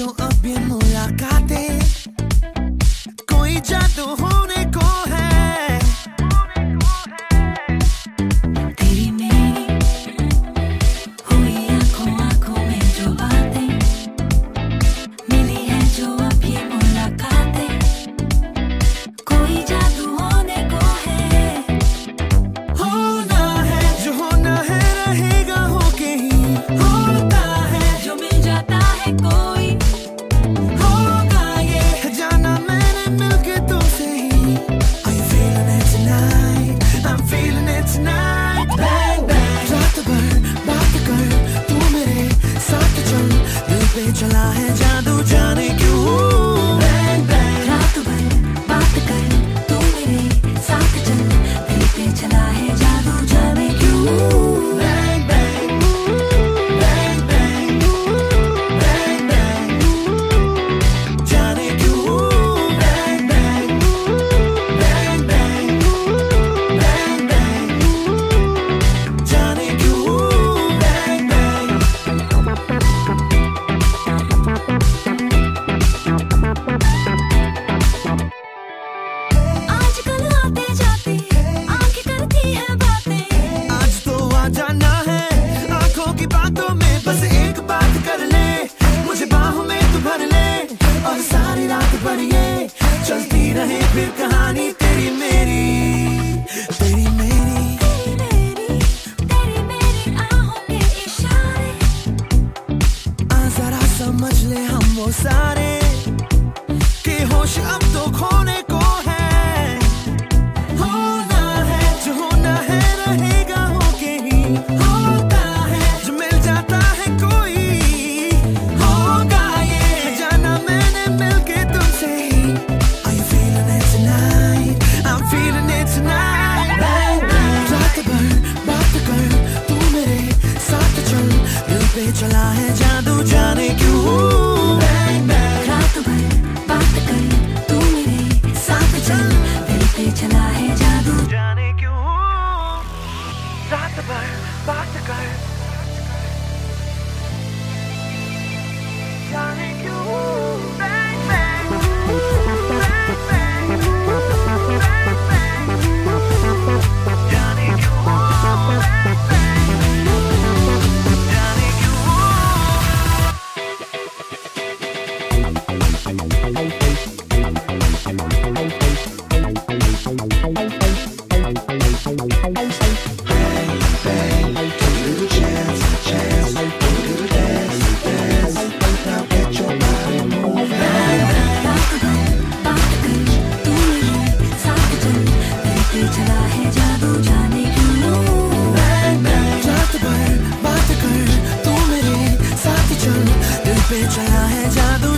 जो अब ये मुलाकातें, कोई जादू होने को है। तेरी मेरी हुई आंखों आंखों में जो बातें, मिली है जो अब ये मुलाकातें, कोई जादू होने को है। होना है जो होना है, रहेगा होके ही होता है। जो मिल जाता है कोई होगा ये जाना मैंने मिलके तुमसे ही। Are you feeling it tonight? I'm feeling it tonight. Bang bang रात भर बात कर तू मेरे साथ चल, दिल पे चला है जादू जाने क्यों। Bang bang रात भर बात कर तू मेरे साथ चल, दिल पे चला है जादू जाने क्यों। bang bang bang bang bang bang जाने क्यों। Bang bang bang bang bang bang जाने क्यों। Bang bang आजकल आते जाते आंखें करती है बातें, आज तो आ जाना है आंखों की बातों में। बस एक बात कर ले, मुझे बाहों में तू भर ले, और सारी रात भर ये चलती रहे फिर कहानी तेरी मेरी, तेरी मेरी। तेरी मेरी आहों के इशारे, आ जरा समझ ले हम वो सारे, कि होश अब तो खोने को है। होना है जो होना है, रहेगा होके ही होता है। जो मिल जाता है कोई होगा ये जाना मैंने मिलके तुमसे ही। Are you feeling it tonight? I'm feeling it tonight. Bang bang रात भर बात कर तू मेरे साथ चल, दिल पे चला है जादू जाने क्यों। Bang bang रात भर बात कर तू मेरे साथ चल, दिल पे चला है जादू जाने क्यों। रात भर बात कर जाने क्यों। Bang bang bang bang bang bang जाने क्यों। Bang bang जाने क्यों। रात भर बात कर तू मेरे साथ चल, दिल पे चला है जादू जाने क्यों। Bang bang रात भर बात कर तू मेरे साथ चल, दिल पे चला है जादू